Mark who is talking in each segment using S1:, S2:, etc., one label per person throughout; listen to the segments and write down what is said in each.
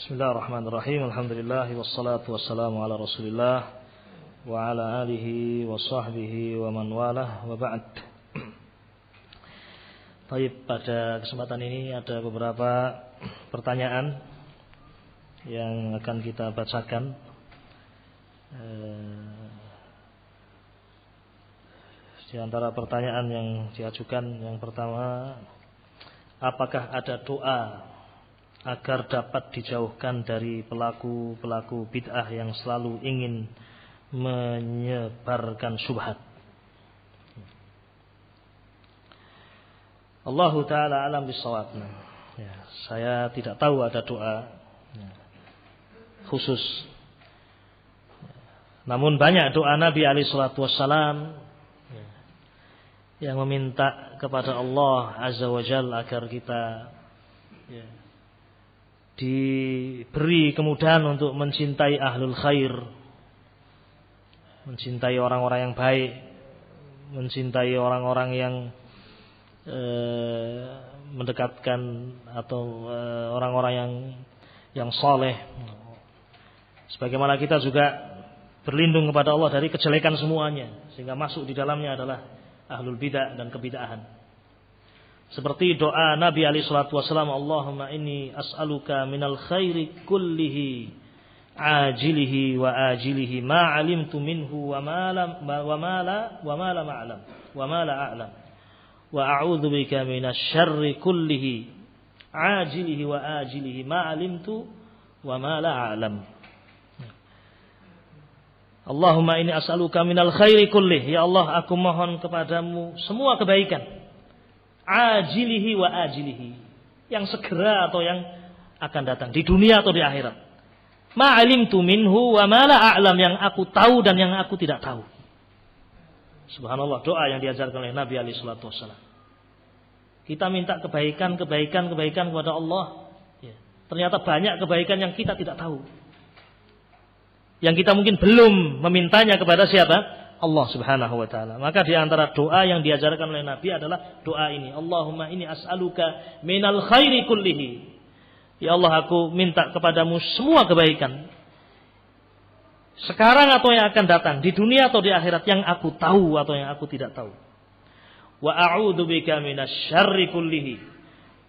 S1: Bismillahirrahmanirrahim. Alhamdulillah wassalatu wassalamu ala Rasulillah wa ala alihi wa sahbihi wa man walah wa ba'd. Baik, pada kesempatan ini ada beberapa pertanyaan yang akan kita bacakan. Di antara pertanyaan yang diajukan, yang pertama, apakah ada doa agar dapat dijauhkan dari pelaku-pelaku bid'ah yang selalu ingin menyebarkan syubhat? Allahu ta'ala alam bisawab. Ya, saya tidak tahu ada doa khusus. Namun banyak doa Nabi alaihi salatu wassalam yang meminta kepada Allah azza wa jalla agar kita diberi kemudahan untuk mencintai ahlul khair, mencintai orang-orang yang baik, mencintai orang-orang yang mendekatkan atau orang-orang yang saleh. Sebagaimana kita juga berlindung kepada Allah dari kejelekan semuanya, sehingga masuk di dalamnya adalah ahlul bidah dan kebid'ahan. Seperti doa Nabi alaihi salatu wasallam, Allahumma inni as'aluka minal khairi kullihi ajilihi wa ajilihi ma 'alimtu minhu wa ma la a'lam wa a'udzu bika minasy syarri kullihi ajilihi wa ajilihi ma 'alimtu wa ma la a'lam. Allahumma inni as'aluka minal khairi kullihi, ya Allah aku mohon kepadamu semua kebaikan, ajilihi wa ajilihi, yang segera atau yang akan datang, di dunia atau di akhirat. Ma'alimtu minhu wa ma la a'lam, yang aku tahu dan yang aku tidak tahu. Subhanallah, doa yang diajarkan oleh Nabi alaihi salatu wasallam. Kita minta kebaikan kepada Allah, ternyata banyak kebaikan yang kita tidak tahu, yang kita mungkin belum memintanya kepada siapa? Allah subhanahu wa ta'ala. Maka di antara doa yang diajarkan oleh Nabi adalah doa ini, Allahumma inni as'aluka minal khairi kullihi, ya Allah aku minta kepadamu semua kebaikan, sekarang atau yang akan datang, di dunia atau di akhirat, yang aku tahu atau yang aku tidak tahu. Wa a'udzu bika minasy syarri kullihi,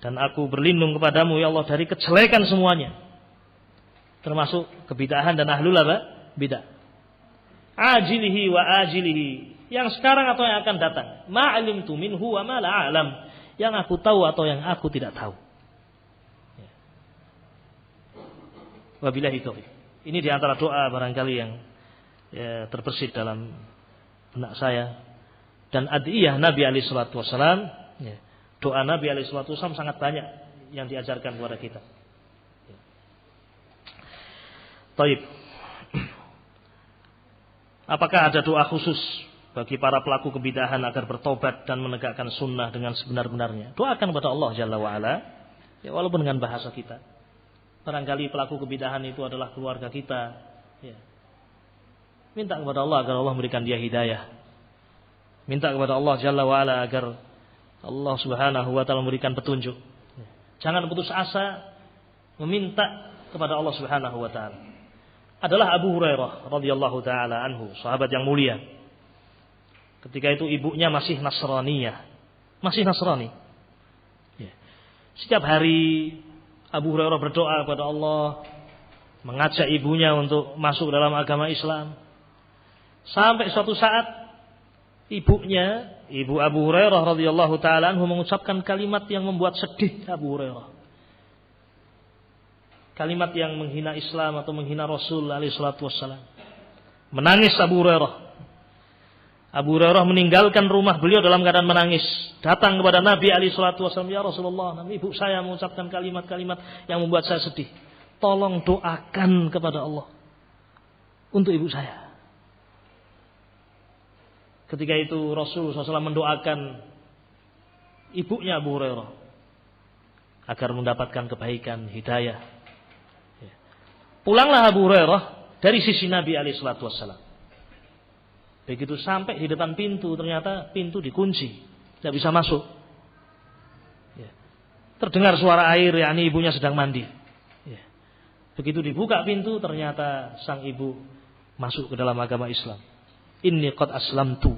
S1: dan aku berlindung kepadamu ya Allah dari kejelekan semuanya, termasuk kebid'ahan dan ahlul bidah. Ajilihi wa ajilihi, yang sekarang atau yang akan datang. Ma'alimtu minhu wa ma la a'lam, yang aku tahu atau yang aku tidak tahu. Wabillahi taufiq. Ini di antara doa barangkali yang terbersit dalam benak saya. Dan adiyah Nabi alaihi salatu wasallam, doa Nabi alaihi salatu wasallam sangat banyak yang diajarkan kepada kita. Taib. Apakah ada doa khusus bagi para pelaku kebidahan agar bertobat dan menegakkan sunnah dengan sebenar-benarnya? Doakan kepada Allah Jalla wa'ala, ya, walaupun dengan bahasa kita. Barangkali pelaku kebidahan itu adalah keluarga kita, ya. Minta kepada Allah agar Allah memberikan dia hidayah. Minta kepada Allah Jalla wa'ala agar Allah subhanahu wa ta'ala memberikan petunjuk. Jangan putus asa meminta kepada Allah subhanahu wa ta'ala. Adalah Abu Hurairah radhiyallahu taala anhu, sahabat yang mulia. Ketika itu ibunya masih Nasrani. Ya. Setiap hari Abu Hurairah berdoa kepada Allah, mengajak ibunya untuk masuk dalam agama Islam. Sampai suatu saat ibu Abu Hurairah radhiyallahu taala anhu mengucapkan kalimat yang membuat sedih Abu Hurairah. Kalimat yang menghina Islam atau menghina Rasul alaihi salatu wassalam. Menangis Abu Hurairah. Abu Hurairah meninggalkan rumah beliau dalam keadaan menangis. Datang kepada Nabi alaihi salatu wassalam, ya Rasulullah, ibu saya mengucapkan kalimat-kalimat yang membuat saya sedih. Tolong doakan kepada Allah untuk ibu saya. Ketika itu Rasul SAW mendoakan ibunya Abu Hurairah agar mendapatkan kebaikan, hidayah. Pulanglah Abu Hurairah dari sisi Nabi alaihi salatu wassalam. Begitu sampai di depan pintu, ternyata pintu dikunci, tidak bisa masuk. Terdengar suara air, yakni ibunya sedang mandi. Begitu dibuka pintu, ternyata sang ibu masuk ke dalam agama Islam. Inni qad aslamtu.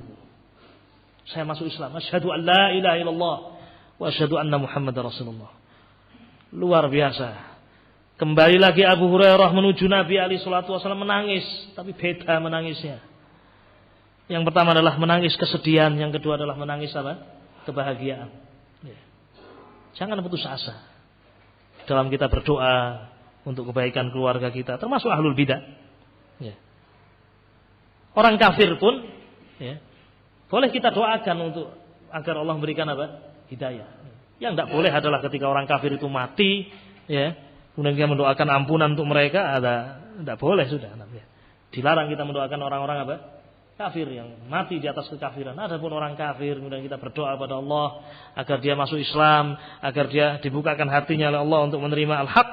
S1: Saya masuk Islam. Asyhadu an la ilaha illallah wa asyhadu anna Muhammadar Rasulullah. Luar biasa. Kembali lagi Abu Hurairah menuju Nabi alaihi salatu wasallam menangis, tapi beda menangisnya. Yang pertama adalah menangis kesedihan, yang kedua adalah menangis apa? Kebahagiaan. Ya. Jangan putus asa dalam kita berdoa untuk kebaikan keluarga kita, termasuk ahlul bidah. Ya. Orang kafir pun, ya, boleh kita doakan untuk agar Allah memberikan apa? Hidayah. Yang tidak boleh adalah ketika orang kafir itu mati, ya, kemudian kita mendoakan ampunan untuk mereka, tidak boleh sudah. Ya. Dilarang kita mendoakan orang-orang apa? Kafir yang mati di atas kekafiran. Adapun orang kafir kemudian kita berdoa pada Allah agar dia masuk Islam, agar dia dibukakan hatinya oleh Allah untuk menerima al-haq,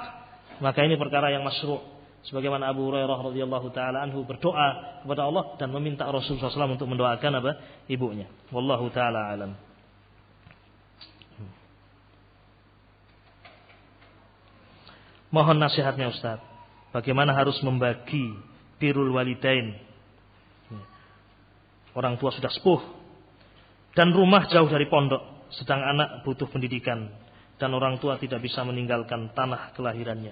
S1: maka ini perkara yang masyru'. Sebagaimana Abu Hurairah radhiyallahu taala anhu berdoa kepada Allah dan meminta Rasulullah SAW untuk mendoakan apa? Ibunya. Wallahu taala alam. Mohon nasihatnya Ustaz. Bagaimana harus membagi birrul walidain? Orang tua sudah sepuh dan rumah jauh dari pondok, sedang anak butuh pendidikan dan orang tua tidak bisa meninggalkan tanah kelahirannya.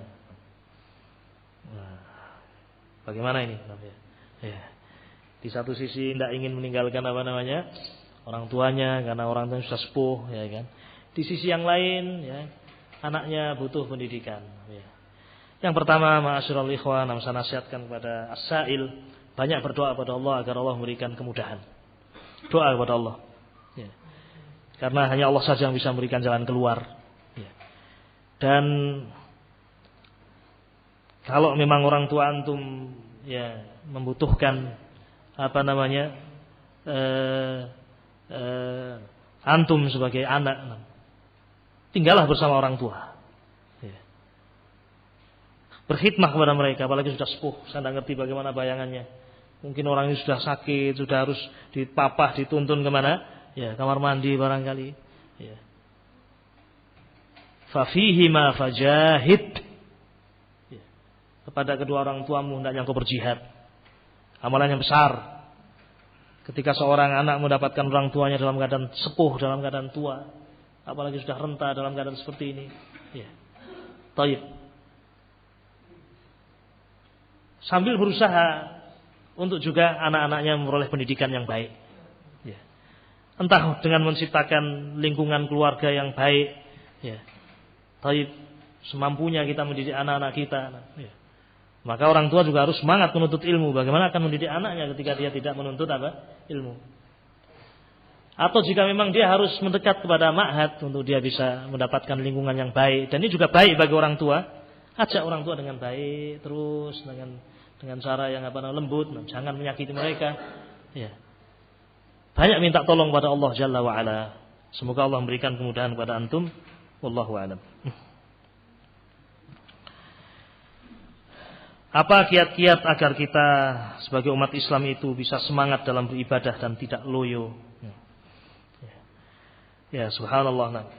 S1: Nah, bagaimana ini? Ya. Di satu sisi tidak ingin meninggalkan orang tuanya karena orang tuanya sudah sepuh, ya kan. Di sisi yang lain, ya, anaknya butuh pendidikan. Ya. Yang pertama, ma'asyiral ikhwan, saya nasihatkan kepada as-sa'il, banyak berdoa kepada Allah agar Allah memberikan kemudahan. Doa kepada Allah. Ya. Karena hanya Allah saja yang bisa memberikan jalan keluar. Ya. Dan kalau memang orang tua antum ya membutuhkan antum sebagai anak, tinggallah bersama orang tua. Ya. Berkhidmah kepada mereka, apalagi sudah sepuh. Saya tidak ngerti bagaimana bayangannya. Mungkin orang ini sudah sakit, sudah harus dipapah, dituntun kemana? Ya, kamar mandi barangkali. Ya. Fafihi ma fajahid. Ya. Kepada kedua orang tuamu hendaknya engkau berjihad. Amalan yang besar. Ketika seorang anak mendapatkan orang tuanya dalam keadaan sepuh, dalam keadaan tua, apalagi sudah renta dalam keadaan seperti ini. Ya. Taib. Sambil berusaha untuk juga anak-anaknya memperoleh pendidikan yang baik. Ya. Entah dengan menciptakan lingkungan keluarga yang baik. Ya. Taib, semampunya kita mendidik anak-anak kita. Ya. Maka orang tua juga harus semangat menuntut ilmu. Bagaimana akan mendidik anaknya ketika dia tidak menuntut ilmu. Atau jika memang dia harus mendekat kepada ma'had untuk dia bisa mendapatkan lingkungan yang baik. Dan ini juga baik bagi orang tua. Ajak orang tua dengan baik, terus dengan cara yang lembut, jangan menyakiti mereka. Ya. Banyak minta tolong pada Allah Jalla wa Ala. Semoga Allah memberikan kemudahan kepada antum. Wallahu a'lam. Apa kiat-kiat agar kita sebagai umat Islam itu bisa semangat dalam beribadah dan tidak loyo? Ya, subhanallah.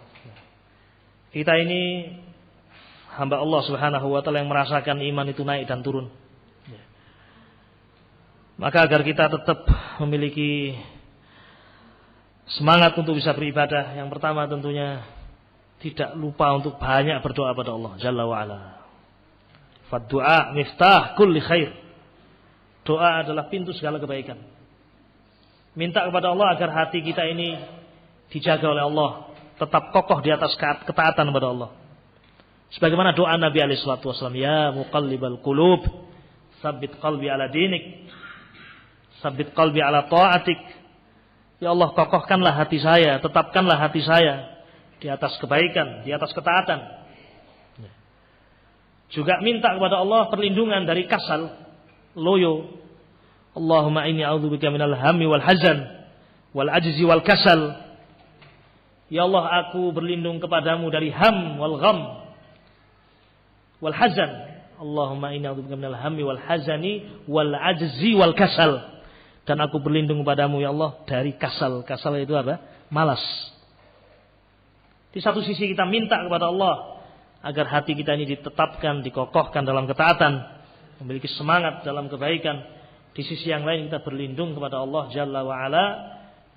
S1: Kita ini hamba Allah Subhanahu wa taala yang merasakan iman itu naik dan turun. Maka agar kita tetap memiliki semangat untuk bisa beribadah, yang pertama tentunya tidak lupa untuk banyak berdoa pada Allah Jalla wa Ala. Fad-du'a miftah kulli khair. Doa adalah pintu segala kebaikan. Minta kepada Allah agar hati kita ini dijaga oleh Allah, tetap kokoh di atas ketaatan kepada Allah. Sebagaimana doa Nabi alaihi salatu wasallam, ya muqallibal qulub, tsabbit qalbi ala dinik, tsabbit qalbi ala ta'atik. Ya Allah, kokohkanlah hati saya, tetapkanlah hati saya di atas kebaikan, di atas ketaatan. Juga minta kepada Allah perlindungan dari kasal, loyo. Allahumma inni a'udzubika minal hammi wal hazan wal ajzi wal kasal. Ya Allah, aku berlindung kepadamu dari ham wal gham wal hazan. Allahumma inni a'udzubika minal hammi wal hazani wal ajzi wal kasal. Dan aku berlindung kepadamu ya Allah dari kasal. Kasal itu apa? Malas. Di satu sisi kita minta kepada Allah agar hati kita ini ditetapkan, dikokohkan dalam ketaatan, memiliki semangat dalam kebaikan. Di sisi yang lain kita berlindung kepada Allah Jalla wa Ala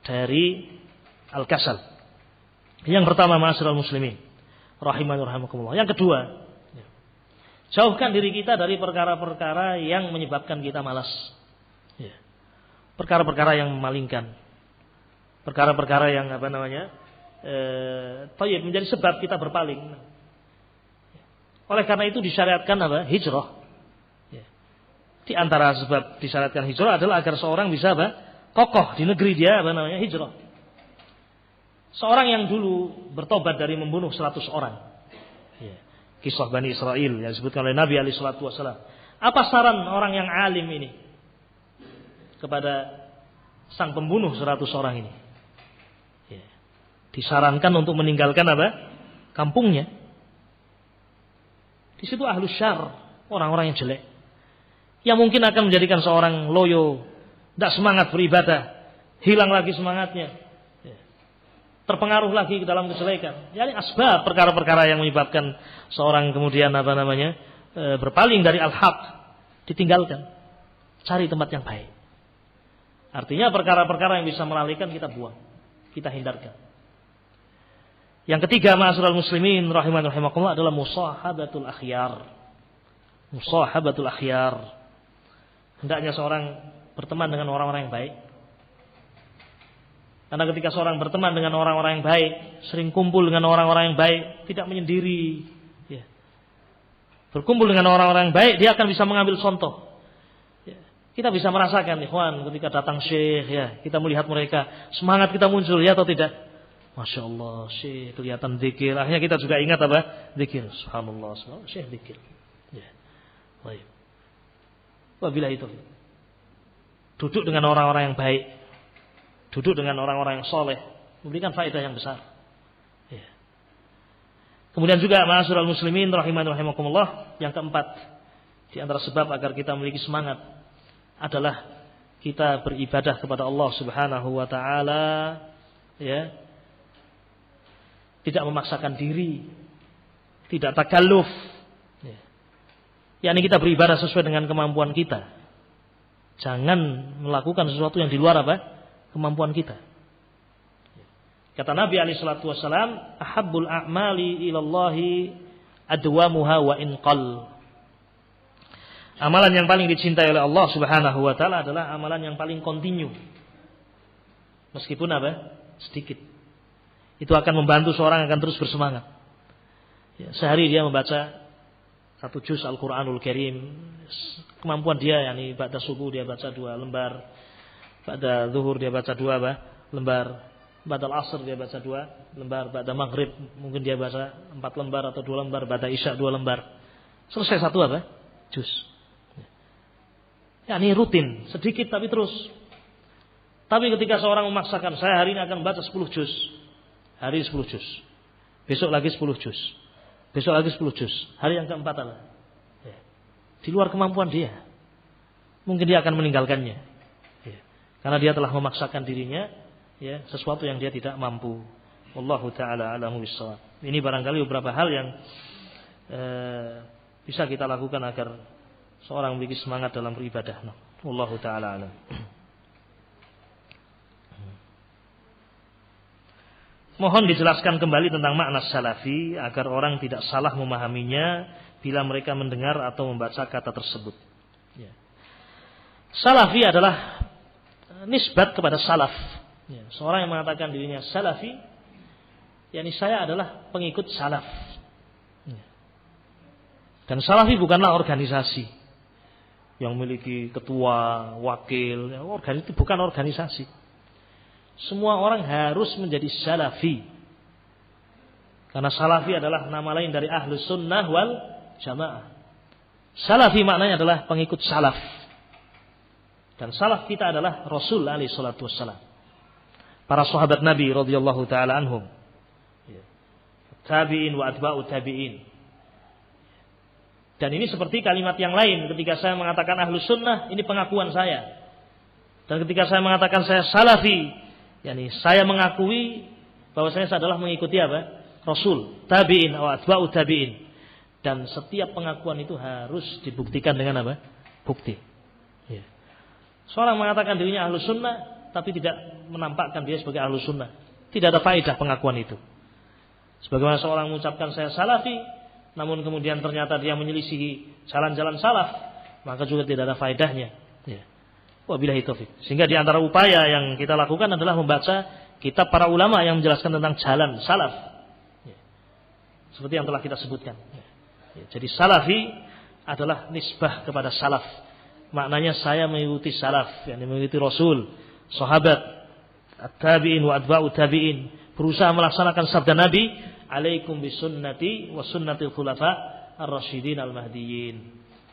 S1: dari al-kasal. Yang pertama, ma'asyiral muslimin rahimani rahimakumullah. Yang kedua, jauhkan diri kita dari perkara-perkara yang menyebabkan kita malas. Perkara-perkara yang memalingkan. Perkara-perkara yang menjadi sebab kita berpaling. Oleh karena itu disyariatkan hijrah. Di antara sebab disyariatkan hijrah adalah agar seorang bisa kokoh di negeri dia hijrah. Seorang yang dulu bertobat dari membunuh 100 orang. Kisah Bani Israel yang disebutkan oleh Nabi alaihi salatu wasallam. Apa saran orang yang alim ini kepada sang pembunuh 100 orang ini? Disarankan untuk meninggalkan kampungnya. Di situ ahlus syarr, orang-orang yang jelek, yang mungkin akan menjadikan seorang loyo, tidak semangat beribadah, hilang lagi semangatnya, terpengaruh lagi ke dalam kejelekan. Jadi asbab perkara-perkara yang menyebabkan seorang kemudian berpaling dari al-haq, ditinggalkan, cari tempat yang baik. Artinya perkara-perkara yang bisa melalaikan kita buang, kita hindarkan. Yang ketiga, ma'asyiral muslimin rahimani rahimakumullah, adalah musahabatul akhyar. Musahabatul akhyar. Hendaknya seorang berteman dengan orang-orang yang baik. Karena ketika seorang berteman dengan orang-orang yang baik, sering kumpul dengan orang-orang yang baik, tidak menyendiri, berkumpul dengan orang-orang yang baik, dia akan bisa mengambil contoh. Kita bisa merasakan, ikhwan, ketika datang syekh, kita melihat mereka, semangat kita muncul, ya atau tidak? Masya Allah, syekh kelihatan zikir. Akhirnya kita juga ingat zikir. Subhanallah, syekh zikir. Baik. Wabillahi taufiq. Duduk dengan orang-orang yang baik, duduk dengan orang-orang yang soleh, memberikan faedah yang besar. Kemudian juga ma'asyiral muslimin rahimani rahimakumullah, yang keempat di antara sebab agar kita memiliki semangat adalah kita beribadah kepada Allah Subhanahu wa taala, tidak memaksakan diri, tidak takalluf. Yakni kita beribadah sesuai dengan kemampuan kita. Jangan melakukan sesuatu yang di luar kemampuan kita. Kata Nabi alaihi salatu wasalam, ahabbul a'mali ilallahi adwamuha wa inqal. Amalan yang paling dicintai oleh Allah Subhanahu wa taala adalah amalan yang paling kontinu. Meskipun sedikit. Itu akan membantu seorang akan terus bersemangat. Sehari dia membaca 1 juz Al-Quranul Karim. Kemampuan dia, pada subuh dia baca 2 lembar, pada zuhur dia baca 2 lembar, pada asr dia baca 2 lembar, pada maghrib mungkin dia baca 4 lembar atau 2 lembar, pada isya 2 lembar. Selesai 1 juz. Rutin, sedikit tapi terus. Tapi ketika seorang memaksakan, saya hari ini akan baca 10 juz. Hari 10 juz. Besok lagi 10 juz. Besok lagi 10 juz. Hari yang keempat di luar kemampuan dia. Mungkin dia akan meninggalkannya. Karena dia telah memaksakan dirinya sesuatu yang dia tidak mampu. Wallahu taala a'lamu bissawab. Ini barangkali beberapa hal yang bisa kita lakukan agar seorang memiliki semangat dalam beribadah. Wallahu taala a'lam. Mohon dijelaskan kembali tentang makna salafi agar orang tidak salah memahaminya bila mereka mendengar atau membaca kata tersebut. Salafi adalah nisbat kepada salaf. Seorang yang mengatakan dirinya salafi, yakni saya adalah pengikut salaf. Dan salafi bukanlah organisasi yang memiliki ketua, wakil. Itu bukan organisasi. Semua orang harus menjadi salafi. Karena salafi adalah nama lain dari ahlus sunnah wal jamaah. Salafi maknanya adalah pengikut salaf. Dan salaf kita adalah Rasul alaihi salatu wassalam. Para sahabat Nabi radhiyallahu taala anhum. Tabi'in wa atba'u tabi'in. Dan ini seperti kalimat yang lain. Ketika saya mengatakan ahlus sunnah, ini pengakuan saya. Dan ketika saya mengatakan saya salafi, saya mengakui bahwa saya adalah mengikuti Rasul, tabi'in atau atba'u tabi'in. Dan setiap pengakuan itu harus dibuktikan dengan apa? Bukti. Ya. Seorang mengatakan dirinya ahlus sunnah, tapi tidak menampakkan dia sebagai ahlus sunnah. Tidak ada faedah pengakuan itu. Sebagaimana seorang mengucapkan saya salafi, namun kemudian ternyata dia menyelisihi jalan-jalan salaf, maka juga tidak ada faedahnya. Ya. Wabillahi taufik. Sehingga di antara upaya yang kita lakukan adalah membaca kitab para ulama yang menjelaskan tentang jalan salaf. Ya. Seperti yang telah kita sebutkan. Ya. Jadi salafi adalah nisbah kepada salaf. Maknanya saya mengikuti salaf, yakni mengikuti Rasul, sahabat, at-tabi'in wa atba'u tabi'in, berusaha melaksanakan sabda Nabi, alaikum bisunnati wa sunnatil khulafa ar-rasyidin al-mahdiyyin.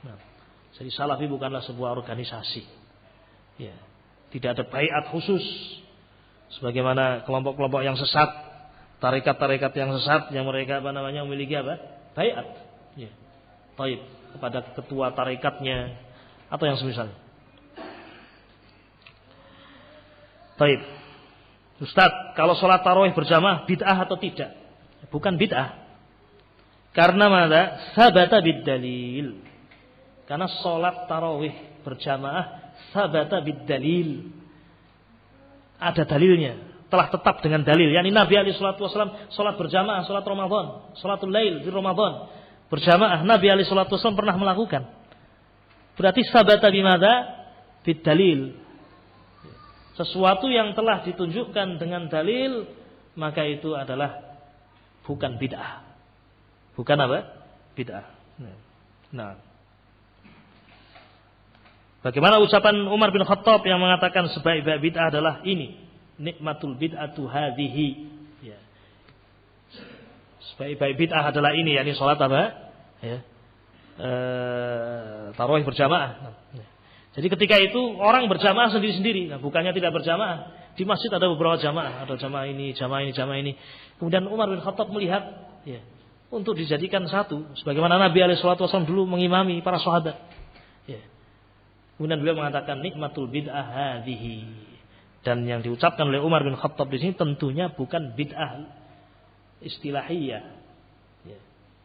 S1: Nah, jadi salafi bukanlah sebuah organisasi. Ya, tidak ada baiat khusus sebagaimana kelompok-kelompok yang sesat, tarekat-tarekat yang sesat yang mereka memiliki baiat. Ya. Taib kepada ketua tarekatnya atau yang semisal. Taib. Ustaz, kalau sholat tarawih berjamaah bid'ah atau tidak? Bukan bid'ah. Karena mana? Sabata bid-dalil. Karena sholat tarawih berjamaah sabata bid-dalil. Ada dalilnya. Telah tetap dengan dalil. Yani Nabi SAW sholat berjamaah, sholat Ramadan, sholatul lail di Ramadan berjamaah. Nabi SAW pernah melakukan. Berarti sabata bimada bid-dalil. Sesuatu yang telah ditunjukkan dengan dalil, maka itu adalah bukan bid'ah. Bukan apa? Bid'ah. Nah. Bagaimana ucapan Umar bin Khattab yang mengatakan sebaik-baik bid'ah adalah ini, nikmatul bid'atu hadhihi. Ya. Sebaik-baik bid'ah adalah ini, yakni salat apa? Ya. Tarawih berjamaah. Jadi ketika itu orang berjamaah sendiri-sendiri. Nah, bukannya tidak berjamaah. Di masjid ada beberapa jamaah. Ada jamaah ini, jamaah ini, jamaah ini. Kemudian Umar bin Khattab melihat ya, untuk dijadikan satu. Sebagaimana Nabi SAW dulu mengimami para sahabat. Ya. Kemudian beliau mengatakan nikmatul bid'ah hadhihi. Dan yang diucapkan oleh Umar bin Khattab di sini tentunya bukan bid'ah istilahiyah. Ya.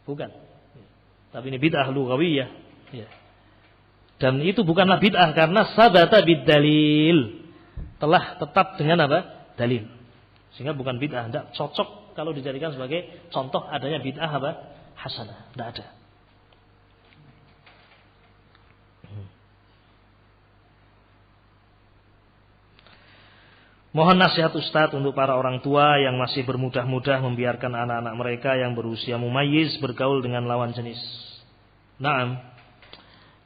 S1: Bukan. Ya. Tapi ini bid'ah lughawiyah. Ya. Dan itu bukanlah bid'ah karena sabata bid-dalil. Telah tetap dengan apa? Dalil. Sehingga bukan bid'ah. Tidak cocok kalau dijadikan sebagai contoh adanya bid'ah apa? Hasanah. Tidak ada. Mohon nasihat Ustadz untuk para orang tua yang masih bermudah-mudah membiarkan anak-anak mereka yang berusia mumayyiz bergaul dengan lawan jenis. Naam.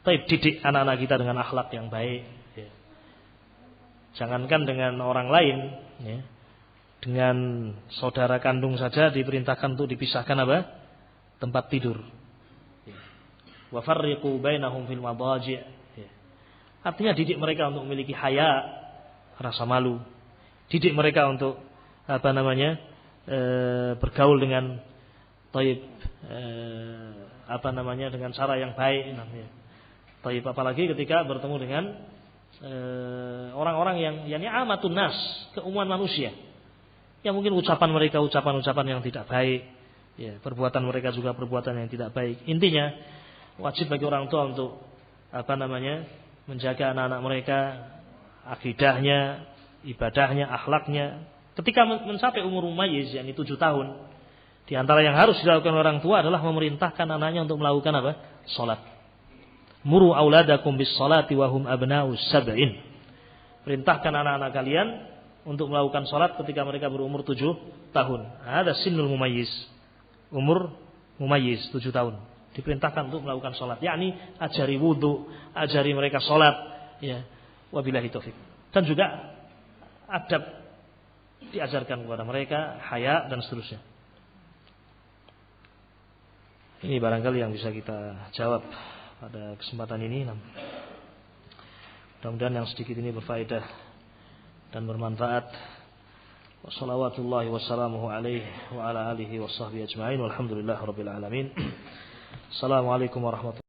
S1: Didik anak-anak kita dengan akhlak yang baik. Ya. Jangankan dengan orang lain, ya. Dengan saudara kandung saja diperintahkan untuk dipisahkan apa? Tempat tidur. Wa farriqu bainahum fil madaji'. Ya. Artinya didik mereka untuk memiliki haya, rasa malu. Didik mereka untuk bergaul dengan taib, dengan cara yang baik namanya. Taib, apalagi ketika bertemu dengan orang-orang yang amatun nas, keumuman manusia, yang mungkin ucapan mereka ucapan-ucapan yang tidak baik, ya, perbuatan mereka juga perbuatan yang tidak baik. Intinya wajib bagi orang tua untuk menjaga anak-anak mereka, akidahnya, ibadahnya, akhlaknya. Ketika mencapai umur mumayyiz, yakni 7 tahun, di antara yang harus dilakukan orang tua adalah memerintahkan anaknya untuk melakukan apa? Salat. Muru auladakum bis salati wa hum abna'us sab'in. Perintahkan anak-anak kalian untuk melakukan salat ketika mereka berumur 7 tahun. Ada sinul mumayyiz. Umur mumayyiz 7 tahun. Diperintahkan untuk melakukan salat, yakni ajari wudu, ajari mereka salat, ya. Wabillahi taufik. Dan juga adab diajarkan kepada mereka, haya dan seterusnya. Ini barangkali yang bisa kita jawab pada kesempatan ini. Mudah-mudahan yang sedikit ini berfaedah dan bermanfaat. Wassalawatullahi wassalamuhu alaihi wa ala alihi wa sahbihi ajma'in. Walhamdulillahirabbil alamin. Assalamualaikum warahmatullahi wabarakatuh.